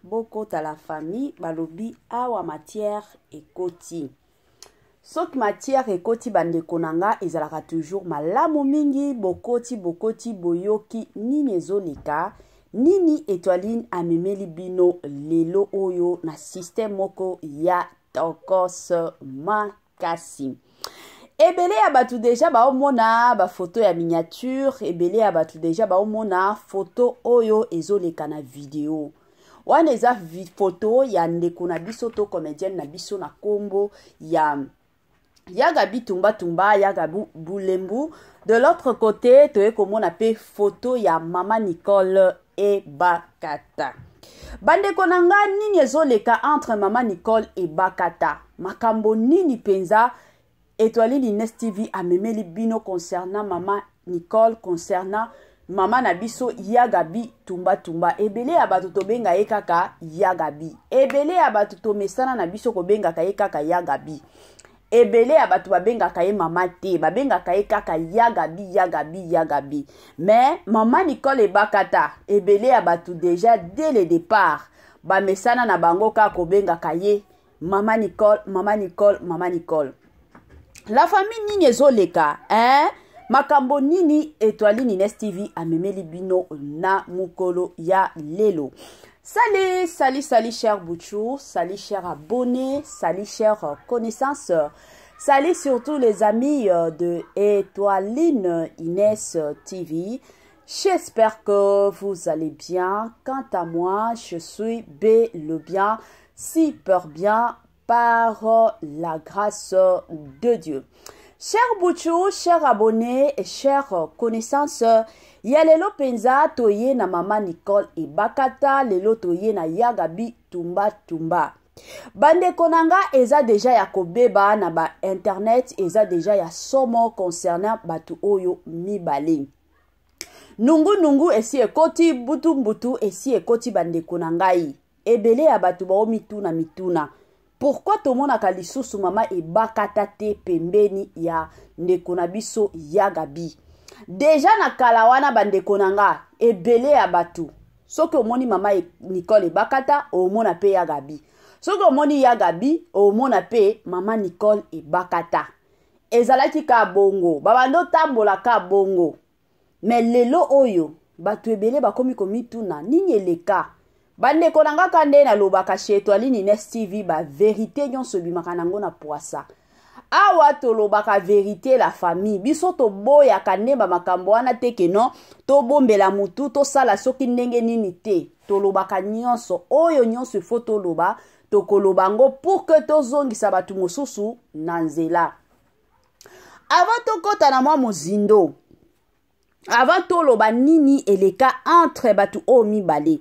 bokota la famille balobi awa matière ekoti. Sok matière ekoti bande konanga ezalaka toujours malamu mingi bokoti boyoki nini ezoleka nini Étoiline amemeli bino lelo oyo na système moko ya tokos makasi. Ebele ya batu deja baomona ba photo ya miniature, ebele ya batu deja baomona photo oyo ezoleka na video. Wana eza photo ya ndeko na biso to comédienne na biso na kombo ya Gabi Tumba Yagabu Boulembu. De l'autre côté, tu es comme on appelle photo ya Mama Nicole et Bakata. Bande konanga nini ezoleka entre Mama Nicole et Bakata. Makambo nini penza Étoiline Ines TV a memeli bino concernant Mama Nicole, concernant Mama Nabiso Yagabi Tumba. Ebele abatu tobenga ekaka Yagabi. Ebele abatu tomesana Nabiso kobenga kaka Yagabi. Ebele abatu babenga kaye Mama te, babenga kaye kaka Yagabi. Mais Mama Nicole et Bakata, ebele abatu déjà dès le départ, ba mesana na bango ka kobenga kaye Mama Nicole. La famille nini ezoleka, makambo nini Étoiline Ines TV a memeli bino na mukolo ya lelo. Salut chers bouchous, salut chers abonnés, salut chers connaissances, salut surtout les amis de Étoiline Ines TV. J'espère que vous allez bien. Quant à moi, je suis bien, super bien par la grâce de Dieu. Chers bouchous, chers abonnés et chers connaissances, ya lelo penza toye na Mama Nicole et Bakata, lelo toye na Yagabi Tumba. Bande konanga eza deja ya kobeba na ba internet, eza deja ya somo concernant batu oyo mibale. Nungu esi ekoti, butu esi ekoti bande konangai. Ebele ya batu bao mituna. Pourquoi tout le monde a kalisusu Mama et Bakata te pembeni ya ndeko na biso Yagabi? Déjà na kalawana bandeko nanga ebele ya batu. Soki omoni Mama et Nicole et Bakata, omona pe Yagabi. Soki omoni Yagabi, omona pe Mama Nicole et Bakata. Ezalaki ka bongo, babando tambola ka bongo. Mais lelo oyo, batu ebele bakomi komituna nini eleka. Bande konanga kande na lobaka chez Étoiline Ines TV ba vérité nyonso bimaka nango na poasa. Awa to lobaka vérité la famille. Biso to boya kande ba makambo wana teke non. To bombela mutu to sala soki ndenge nini te. To lobaka nyonso oyo nyonso foto loba to kolobango pour que to zongisa batu mosusu na nzela. Avant to kota na mwa mozindo. Avant to loba nini eleka entre batu o mibale.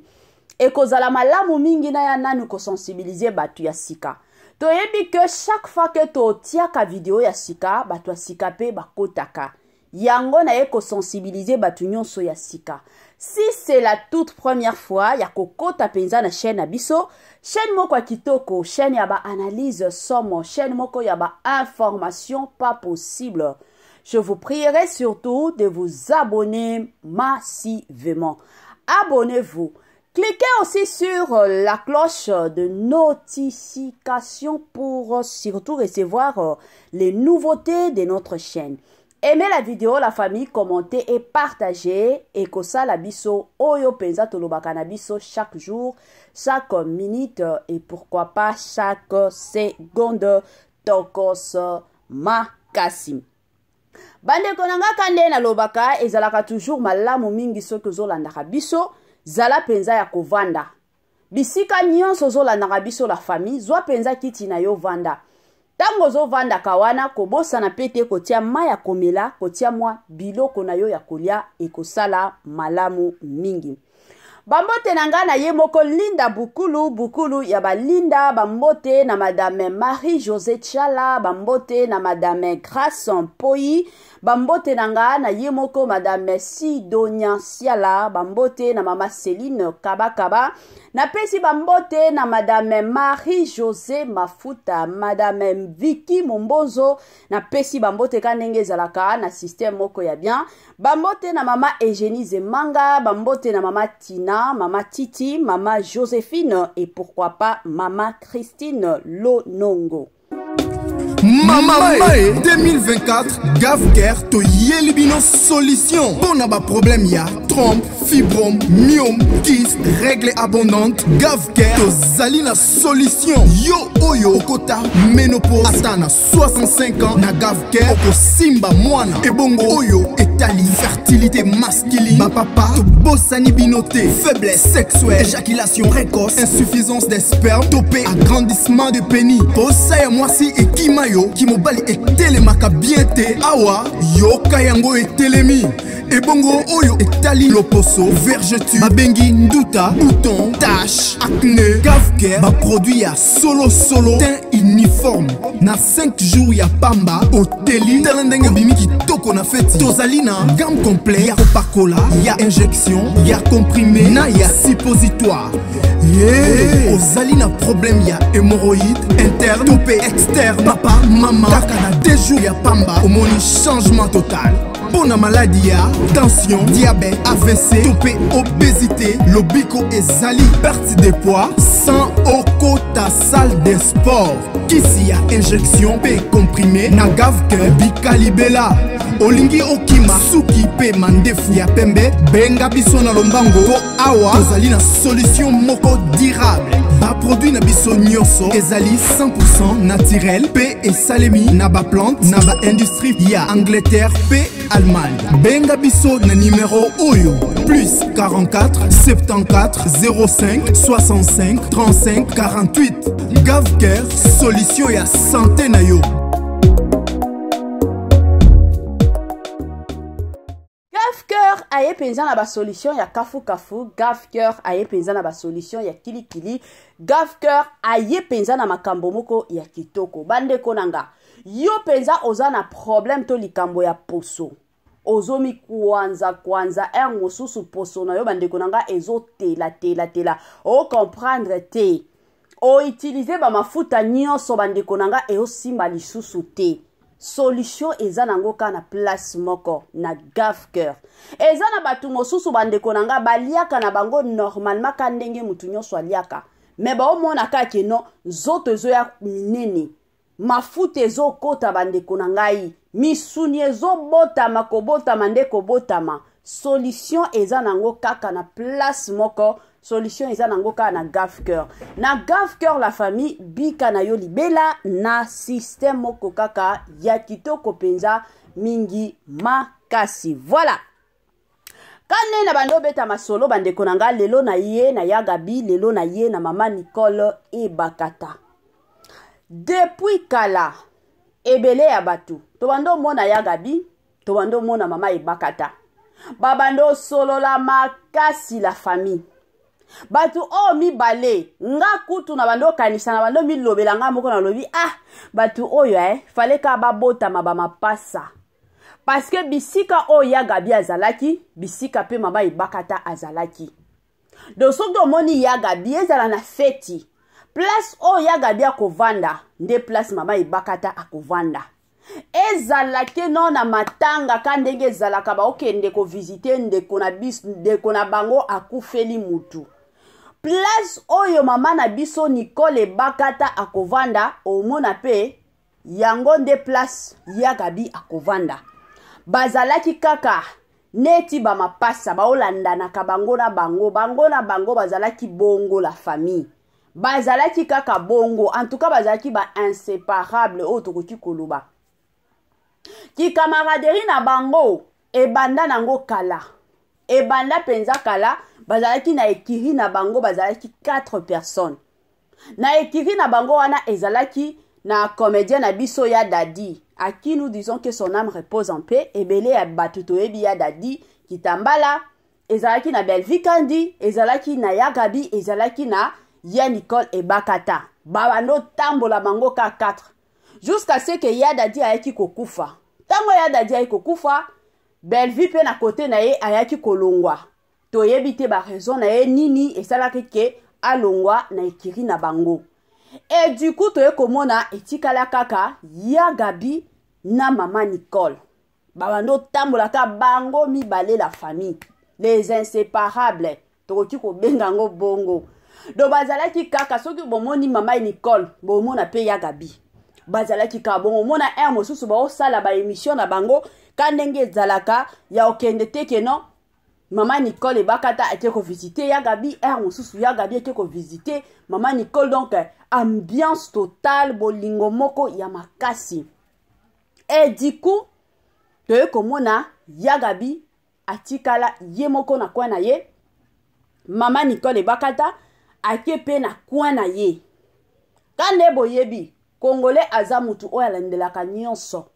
Et kozala malamu mingi na ya nanu ko sensibiliser batu ya sika. To yebi que chaque fois que to tiaka video ya sika, batu ya sika pe bakotaka. Yango na ye ko sensibiliser batu nyonso ya sika. Si c'est la toute première fois, ya kokota penza na chaîne abiso, chaîne moko kitoko, chaîne ya ba analyse somo, chaîne moko ya ba information pas possible. Je vous prierai surtout de vous abonner massivement. Abonnez-vous. Cliquez aussi sur la cloche de notification pour surtout recevoir les nouveautés de notre chaîne. Aimez la vidéo, la famille, commentez et partagez. Et kosa la biso, oyo penza tolobaka na biso chaque jour, chaque minute et pourquoi pas chaque seconde. Tokos makasi. Bande konanga kande na lobaka ezalaka toujours malamu mingi soki ozolandaka biso. Zala penza ya kovanda. Bisika nyonso zolandaka biso la famille, zwa penza kiti na yo vanda. Tango zo vanda kawana, kobosa na pete kotia ma ya komela, kotia mwa biloko na yo ya kolia, ekosala malamu mingi. Bambote nanga na ye moko Linda Bukulu, Bukulu ya ba Linda, bambote na madame Marie-Josée Tchala, bambote na madame Grace Mpoyi, bambote nanga na ye moko madame Sidonia Siala, bambote na mama Céline Kabakaba, na pesi bambote na madame Marie-Josée Mafuta, madame Vicky Mombonzo, na pesi bambote kanenge zalaka na système moko ya bien, bambote na mama Eugénie Zemanga, bambote na mama Tina, mama Titi, mama Joséphine et pourquoi pas mama Christine Lonongo. Mama Mae 2024 Gavker to Yelibino solution. Pour n'a pas problème ya trompe, fibrome, myome, kyste, règle abondante. Gavker to Zalina solution. Yo oyo kota ménopause atana 65 ans na Gavker oko simba moana. Ebongo oyo etali fertilité masculine. Ma papa to bossani binoté, faiblesse sexuelle, éjaculation précoce, insuffisance des spermes, topé agrandissement de pénis. Bossa moi si et kimayo Kimobali etelemaka bien te awa yo kayango etelemi ebongo oyo etali loposo vergeture babengi nduta bouton tache acné Gavker ba produit ya solo teint uniforme na 5 jours ya pamba oteli talendenge bimi kitoko na feti tozali na gamme complet ya kopakola ya injection ya comprimé na ya suppositoire. Yeah. Ozali na problème ya hémorroïde interne topé externe papa maman kaka na 2 jours ya pamba omoni changement total. Pour la maladie ya tension diabète AVC topé obésité lobiko ezali perte de poids sans okota salle de sport kisi ya injection pe comprimé na Gavker bikalibela olingi okima suki pe mandefu ya pembe benga biso na lombango po awa tozali na solution moko durable ba produit na biso nyonso ezali 100% naturel pe esalemi na ba plante na ba industrie ya Angleterre pe Allemagne. Benga biso na numéro oyo plus 44 74 05 65 35 48. Gavker solution ya santé na yo. Gavker aye penza na ba solution ya kafu kafu, Gavker aye penza na ba solution ya kili kili, Gavker aye penza na makambo moko ya kitoko. Bande konanga yo penza oza na problème to likambo ya poso ozomi kwanza mosusu poso na yo bande konanga ezo tela o comprendre te o utiliser ba mafuta nyonso bande konanga e o simba lisusu te. Solution eza nango ka na place moko na Gavker. Eza na batu mosusu bande konanga baliaka na bango normalement ka ndenge mutu nyonso aliaka. Me ba omona ka ke no zoto ezo ya minene. Mafuta ezo kota bande konangai. Misuni ezo botama kobotama nde kobotama. Solution eza nango kaka na place moko. Solution eza nango ka na Gavker. Na Gavker la famille bika na yo libela na système moko kaka ya kitoko penza mingi makasi. Voilà. Kane na bando beta masolo bande konanga lelo na ye na Yagabi, lelo na ye na mama Nicole e Bakata. Depuis kala ebele ya batu to bando mona Yagabi, to bando mona mama e Bakata. Babando solo la makasi la famille. Batu o mi bale nga kutu na bando kanisa na bando mi lobela nga moko na lobi batu oyo fale ka babota mabama pasa parce que bisika o Yagabi azalaki bisika pe mama Bakata azalaki do soki moni Yagabi ezala na feti place o Yagabi akovanda nde place mama Bakata akovanda ezalaki no na matanga kandenge ezalaka ba okende ko visiter ndeko na bis ndeko na bango akufeli mutu. Place oyo mama na biso Nicole Bakata akovanda omona pe yango nde place Yagabi akovanda. Bazalaki kaka neti ba mapasa ba olandana ka bango na bango bazalaki bongo la famille. Bazalaki kaka bongo en tout cas bazalaki ba inséparable otokoki koloba. Ki camaraderie na bango ebanda nango kala. Ebanda penza kala bazalaki na ekiri na bango bazalaki 4 personnes. Na ekiri na bango wana ezalaki na comédien na biso ya Dadi. À qui nous disons que son âme repose en paix. Ebele ya batuto ebi ya Dadi Kitambala ezalaki na Belvi Kandi, ezalaki na Yagabi, ezalaki na Ya Nicole Ebakata. Babando tambola bango ka 4. Jusqu'à ce que Ya Dadi ayaki kokufa. Tango Ya Dadi ayaki kokufa, Belvi pe na kote na ye ayaki kolongwa. Toyebi te ba raison na ye nini esalaki ke alongwa na ekiri na bango. Et du coup toye komona etikala kaka Yagabi na Mama Nicole. Babando tambola ka bango mibale la famille. Les inséparables. Tokoki ko bengango bongo. Do bazalaki kaka soki bomoni Mama Nicole, bomona pe Yagabi. Bazalaki ka bomona mosusu ba osala ba émission na bango kandenge ezalaka ya okende teke non. Mama Nicole Ebakata était ko visiter Yagabi, mosusu Yagabi était ko visiter Mama Nicole, donc ambiance totale bolingo moko ya makasi. Et du coup, toye komona Yagabi atikala ye moko na kwa na ye. Mama Nicole Ebakata akepe na kwa na ye. Kande boyebi, Congolais aza mutu oyo alandelaka nyonso.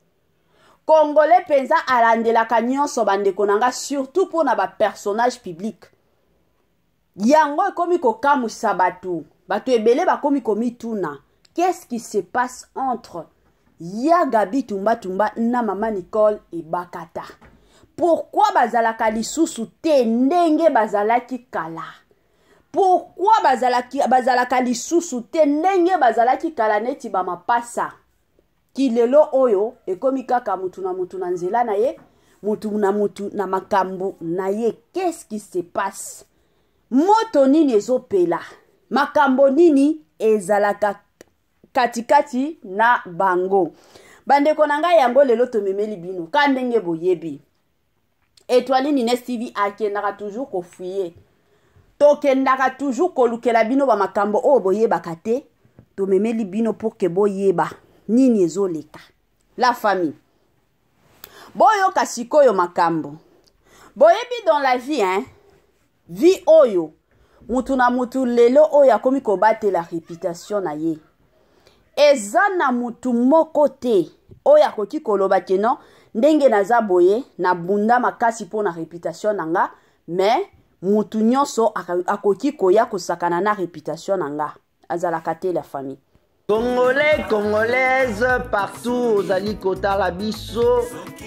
Congolais penza alandelaka nyonso bandeko nanga, surtout pour na ba personnage public. Yango ekomi kokamusa batu. Batu ebele bakomi komituna. Qu'est-ce qui se passe entre Yagabi Tumba Tumba na Mama Nicole Ebakata? Pourquoi bazalaka lisusu te ndenge bazalaki kala? Pourquoi bazalaka lisusu te ndenge bazalaki kala neti ba mapasa? Kilelo oyo ekomi kaka mutu na nzela na ye, mutu na makambo na ye. Qu'est-ce qui se passe? Moto nini ezopela? Makambo nini ezalaka katikati na bango? Bandeko nanga yango lelo tomemeli bino kandenge boyebi. Étoile Nines TV akendaka toujours kofuye. Tokendaka toujours kolukela bino ba makambo o boyeba kate. Tomemeli bino pour que boyeba nini ezoleka. La famille. Boyo kasikoyo makambo. Boyebi dans la vie, vie oyo. Mutu na mutu lelo oyo akomi kobate la réputation na ye. Eza na mutu moko te oyo akoki koloba ke non ndenge naza boye na bunda makasi po na réputation nanga, mais mutu nyonso akoki koya kosakana na réputation nanga. Azalaka te la famille. Congolais, Congolaises, partout aux alikota la biso,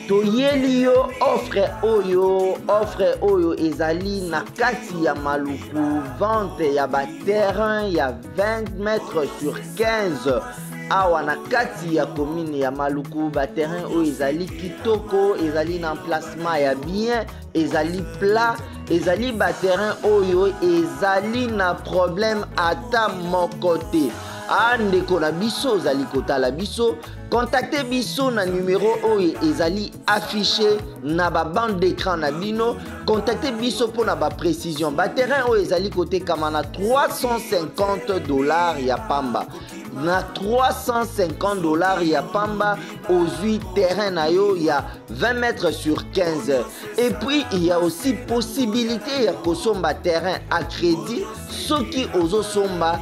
toyeli yo offre oyo ezali na kati ya maluku, vente ya ba terrain ya 20 mètres sur 15. Awa na kati ya commune ya maluku, ba terrain oyo ezali kitoko, ezali na emplacement ya bien, ezali plat, ezali ba terrain oyo ezali na problème ata moko te. Andeko na biso zali kotala biso, contactez biso na numéro oyo ezali affiché na ba bande d'écran na bino. Contactez biso pour na ba précision. Ba terrain oyo ezali kote kama na $350 ya pamba. Na $350 ya pamba aux 8 terrains na yo ya 20 mètres sur 15. Et puis il y a aussi possibilité ya kosomba terrain à crédit, soki ozo somba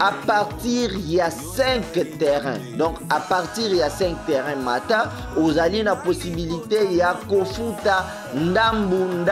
à partir il y a 5 terrains. Donc à partir il y a 5 terrains mata, vous avez la possibilité il y a kofuta ndambu.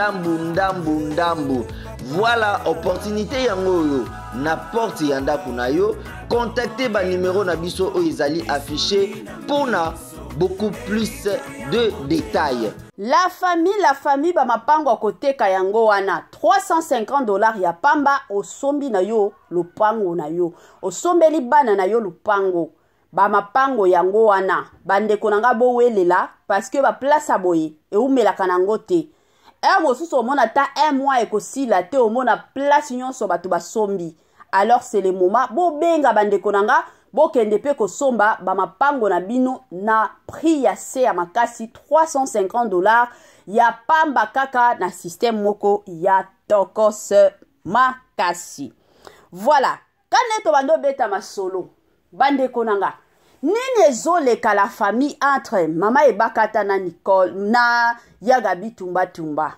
Voilà opportunité yango na porte yanda kunayo. Contactez ba numéro na biso o ezali affiché pour na beaucoup plus de détails. La famille ba mapango koteka yango wana $350 ya pamba osombi na yo lupango na yo, osombeli bana na yo lupango. Ba mapango yango wana bandeko nanga bowelela parce que ba place aboye e umelaka nango te. Mosusu omona ta un mois ekosila te omona place nyonso batu basombi. Alors c'est le moment bo benga bandeko nanga bokende pe kosomba ba mapango na bino na prix ya se ya makasi $350 ya pamba kaka na système moko ya tokos makasi. Voilà, kane to bando beta masolo bandeko nanga nini ezoleka la famille entre Mama Ebakata na Nicole na Yagabi Tumba Tumba.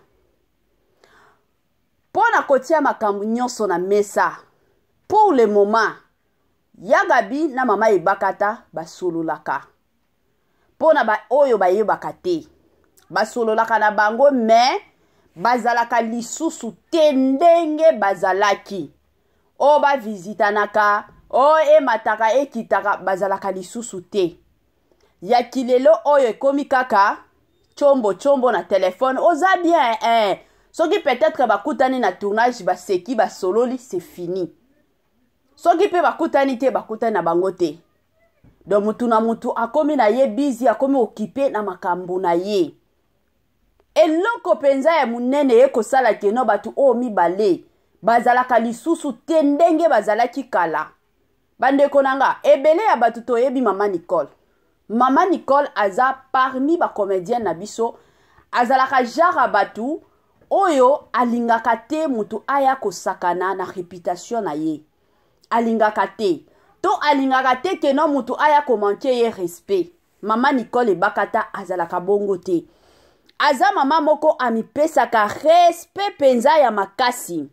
Pona kotia makambu nyonso na mesa. Pour le moment, Yagabi na Mama Ebakata basololaka. Pona ba oyo ba yebaka te. Basololaka na bango mais bazalaka lisusu te ndenge bazalaki. O ba visitanaka, o emataka ekitaka bazalaka lisusu te. Ya kilelo oyo ekomi kaka chombo na telefone oza bien soki peut-être bakutani na tournage baseki basololi c'est fini. Soki pe bakutani te bakutani na bango te. Donc mutu na mutu akomi na ye busy akomi occupé na makambo na ye. Eloko penza ya munene ekosala keno batu o mibale bazalaka lisusu te ndenge bazalaki kala. Bandeko nanga ebele ya batu toyebi Mama Nicole. Mama Nicole aza parmi ba comédienne na biso azalaka jara batu oyo alingaka te mutu aya kosakana na réputation na ye. Alingaka te. To alingaka te keno mutu aya komanke ye respect. Mama Nicole ebakata azalaka bongo te. Aza mama moko amipesaka respect penza ya makasi.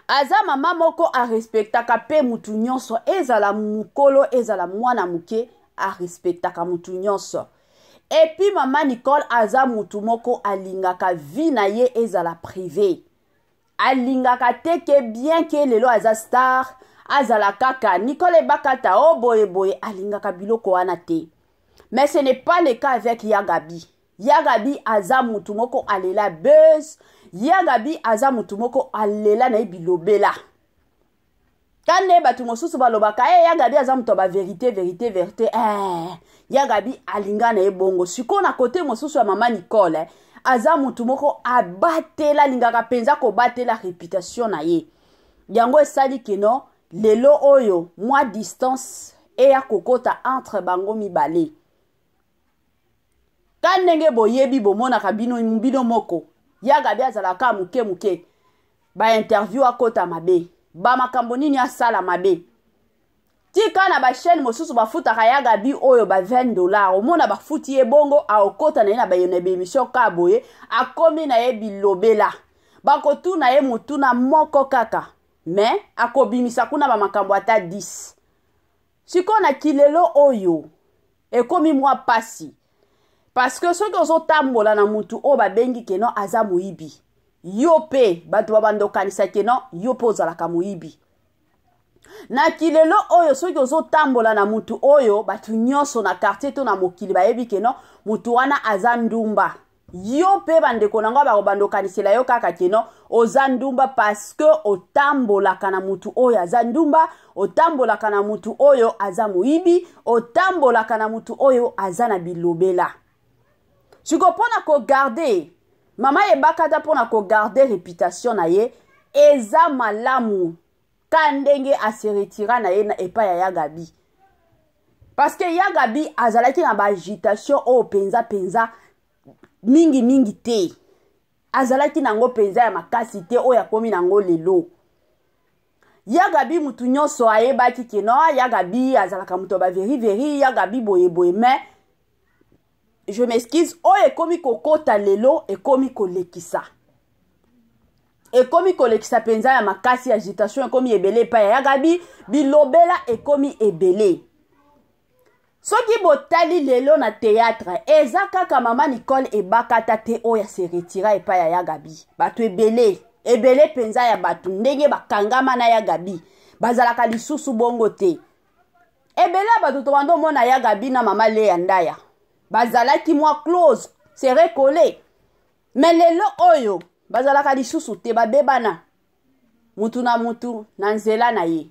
Aza mama moko a respectaka pe mutu nyonso ezala mukolo ezala mwana muke a respectaka mutu nyonso. Et puis Mama Nicole aza mutu moko alingaka vie na ye ezala privé. Alingaka te ke bien ke lelo aza star azala kaka Nicole bakata o boye alingaka biloko wana te. Mais ce n'est pas le cas avec Yagabi. Yagabi aza mutu moko alela buzz. Yagabi aza mutu moko alela na bilobela. Kane batu mosusu balobaka Yagabi aza mutu ba vérité. Yagabi alinga na ebongo. Siko na kote mosusu ya Mama Nicole aza mutu moko abatela lingaka penza ko batela réputation na ye. Yango esali keno lelo oyo mwa distance ya kokota entre bango mibale. Kanenge boyebi bomona kabino moko. Yagabi azalaka muke. Ba interview akota mabe. Ba makambo nini asala mabe. Tika na ba chaîne mosusu bafutaka Yagabi oyo ba $20. Omona bafuti ye bongo aokota na ye na ba émission ka boye. Akomi na ye bilobela. Bakotu na ye mutu na moko kaka. Mais akobimisa kuna ba makambo ata 10. Siko na kilelo oyo. Ekomi mwa pasi. Parce que ceux qui ont tambola na mutu o babengi keno aza muibi. Yo pe batu babando kanisa keno yo poza la kamuibi. Na kilelo oyo ceux qui ont tambola na mutu oyo batu nyonso na quartier to na mokili bayebi keno mutu wana aza ndumba. Yo pe bandeko nanga ba bando kanisela yo kaka keno oza ndumba parce que otambola kana mutu oyo aza ndumba, otambola kana mutu oyo aza muibi, otambola kana mutu oyo aza na bilobela. Siko pona ko garder mama ebakata pona ko garder réputation na ye eza malamu kandenge a se retira na ye na epa ya Yagabi. Parce que Yagabi azalaki na ba agitation o penza mingi te. Azalaki nango penza ya makasi te o ya komi nango lelo. Yagabi mutu nyonso ayebaki keno Yagabi azalaka mutu ba veri Yagabi boye mais je m'excuse, oye komi kokota lelo e komi kolekisa. E komi kolekisa penza ya makasi agitation e komi ebele pa ya Yagabi, bilobela e komi ebele. Soki botali lelo na théâtre, eza kaka Mama Nicole e bakata te oya se retira e pa ya Yagabi. Batu ebele penza ya batu ndenge bakangama na Yagabi. Bazalaka lisusu bongo te. Ebele batu to bando mona Yagabi na Mama Lea Ndaya. Bazalaki mwa close, se recollé. Mais lelo oyo, bazalaka lisusu te babebana. Mutu na mutu, na nzela na ye.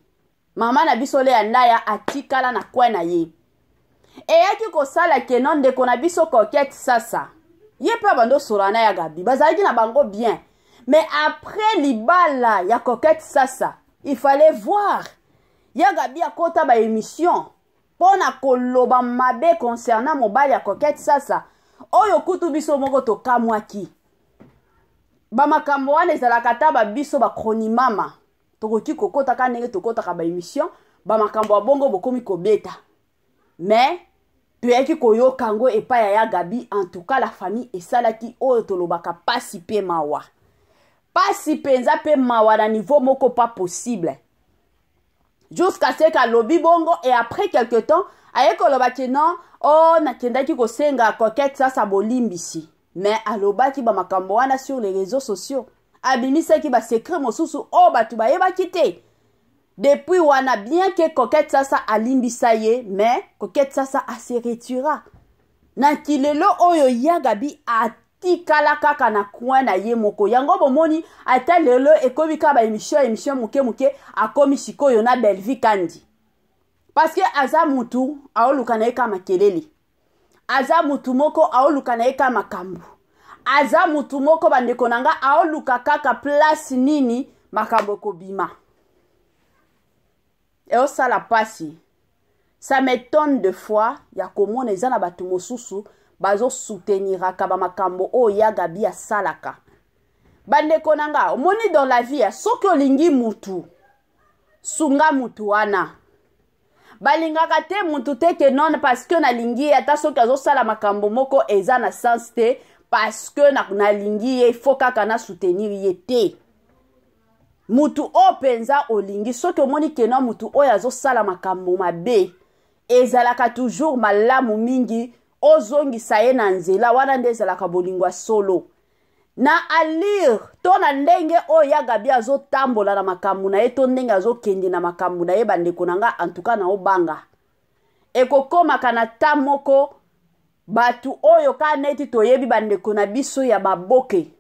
Mama na biso Lea Ndaya atikala na kwe na ye. E yaki kosala keno ndeko na biso Coquette sasa. Ye pa bando sorana Yagabi, bazalaki na bango bien. Mais après libala ya Coquette sasa, il fallait voir. Yagabi akota ba émission. Pona koloba mabe concernant mobile ya Coquette sasa. Oyo kutu biso moko to kamwaki. Ba makambo wana ezalaka ta ba biso ba kronimama. Tokoki kokota ka ndenge tokota ka ba émission, ba makambo ya bongo bokomi kobeta. Mais toyaki koyoka ngo epa ya Yagabi, en tout cas la famille esalaki oyo tolobaka pasi pe mawa. Pasi penza pe mawa na niveau moko pas possible. Jusqu'à ce qu'à lobby bongo et après quelque temps, aye koloba que non, oh nakendaki ko senga Coquette sasa bolimbisi. mais alobaki ba makambo wana sur les réseaux sociaux. Abimisaki ba secret mosusu o batu bayebaki te. Depuis wana bien que Coquette Sasa alimbisa ye, mais Coquette Sasa a se retira. Na kilelo oyo Yagabi atikala kaka na coin na ye moko. Yango bomoni ata lelo ekomi ka ba émission muke akomi sikoyo na Belvi Kandi. Parce que aza mutu aoluka na eka makelele. Aza mutu moko aoluka na eka makambu. Aza mutu moko bandeko nanga aoluka kaka place nini makambo kobima. Et au sala pasi. Ça m'étonne de fois ya komona ezana batu mosusu bazo soutenira ka ba makambo o Yagabi ya salaka. Bandeko nanga omoni dans la vie soki olingi mutu sunga mutu wana. Balingaka te mutu te ke non parce que na lingi ata soki azo sala makambo moko ezana sens te parce que na lingi il faut kaka na soutenir ye te. Mutu o penza olingi soki omoni kena mutu oyo azosala makambo mabe ezalaka toujours malamu mingi ozongisa ye na nzela wana nde ezalaka bolingwa solo na alire to na ndenge oyo Yagabi azotambola na makambo na ye to ndenge azokende na makambo na ye bandeko nanga en tout cas na obanga ekokomaka na ta moko batu oyo ka neti toyebi bandeko na biso ya baboke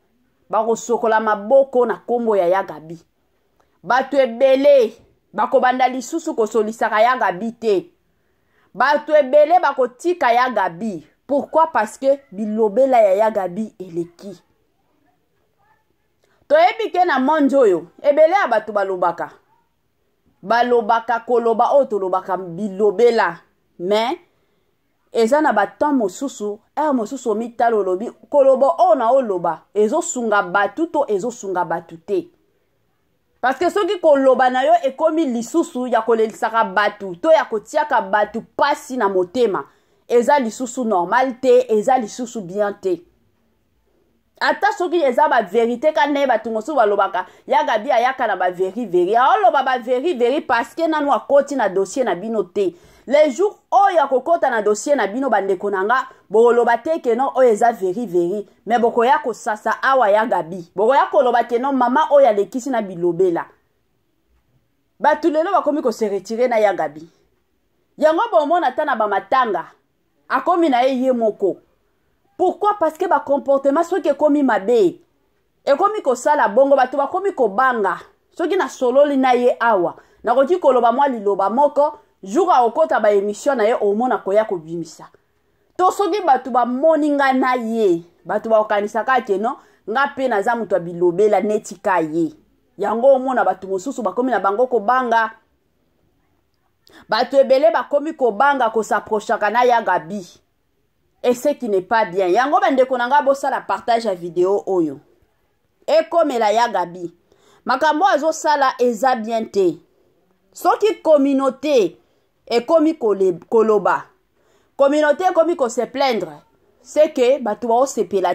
bakosokola maboko na kombo ya Yagabi. Batu ebele bakobanda lisusu kosolisaka Yagabi te. Batu ebele bakotika Yagabi. Pourquoi? Parce que bilobela ya Yagabi eleki. Toyebi ke na monjo yo ebele ya batu balobaka. Balobaka koloba o tolobaka bilobela. Mais eza na batan mosusu mosusu mitalo lobi koloba o na oloba ezo sunga batu to ezo sunga batu te. Parce que soki koloba na yo ekomi lisusu ya kolelisaka batu to ya kotiaka batu pasi na motema eza lisusu normal te eza lisusu bien te. Ata soki eza ba vérité kane batu mosusu balobaka Yagabi ayaka na ba veri aoloba ba veri parce que nanu akoti na dossier na bino te. Les jours oyo akokota na dossier na bino bandeko nanga boloba te ke non oyo eza veri mais bokoya ko sasa awa Yagabi bokoya koloba ke non mama oyo alekisi na bilobela batu lelo bakomi ko se retirer na Yagabi yango bomona tana ba matanga akomi na ye moko. Pourquoi? Parce que ba comportement soki ekomi mabe ekomi ko sala bongo batu bakomi ko banga soki na sololi na ye awa na koti koloba mwa liloba moko jour a okota ba émission na ye omona koya ko bimisa to soki batu ba moninga na ye batu ba okanisa ka ke no nga pe na za mutu bilobela netika ye yango omona batu mosusu bakomi na bango ko banga batu ebele bakomi ko banga ko s'approchaka na Yagabi et ce qui n'est pas bien yango bandeko nanga bosa la partage la vidéo oyo ekomela Yagabi makambo azo sala eza bien te soki communauté ekomi koloba communauté ekomi ko se plaindre c'est que batu ba osepela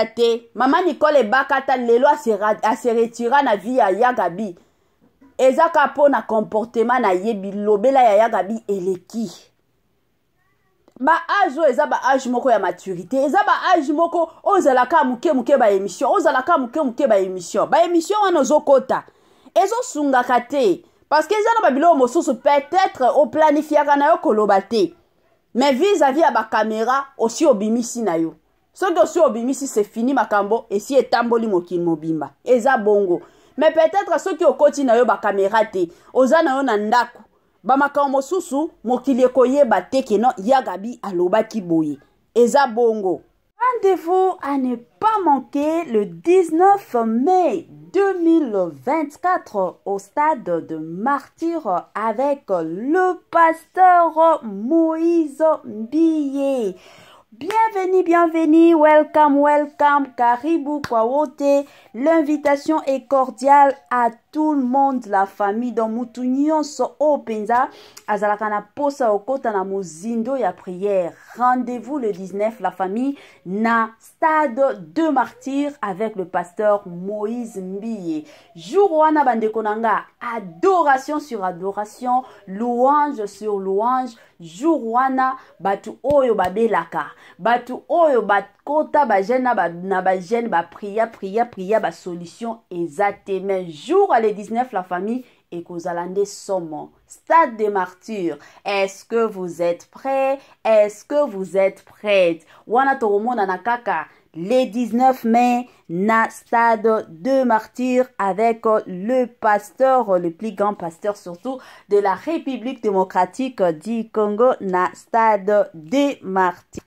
te mama Nicole Bakata lelo a se retira na vie ya Yagabi ezaka po na comportement na yebi lobela ya Yagabi eleki ba âge eza ba âge moko ya maturité eza ba âge moko ozalaka muke ba émission ba émission wana ozokota ezo sungaka te parce que ezana babilo mosusu peut-être au planifiaka na yo koloba te mais vis-à-vis ya ba caméra aussi obimisi na yo soki aussi obimisi c'est fini makambo esi etamboli mokili mobimba eza bongo mais peut-être soki okoti na yo ba caméra te ozana yo na ndako ba makambo mosusu mokili ekoyeba te ke non Yagabi alobaki boye eza bongo. Rendez-vous à ne pas manquer le 19 mai 2024 au stade de Martyr avec le pasteur Moïse Mbiye. Bienvenue, welcome, karibu kwa wote. L'invitation est cordiale à tous. tout le monde, la famille, dans mutu nyonso o penza, azalaka na posa okota na mozindo ya prière. Rendez-vous le 19, la famille, na stade de martyrs avec le pasteur Moïse Mbiye. Jour wana bandeko nanga, adoration sur adoration, louange sur louange. Jour wana, batu oyo babelaka, batu oyo bakota bajena na bajene ba priya ba solution exactement. Jour à le 19, la famille et Kozalande Somo. Stade des martyrs. Est-ce que vous êtes prêts? Est-ce que vous êtes prêtes? Wana toromona nakaka. Le 19 mai, na stade de martyrs avec le pasteur, le plus grand pasteur surtout de la République démocratique du Congo, na stade de martyrs.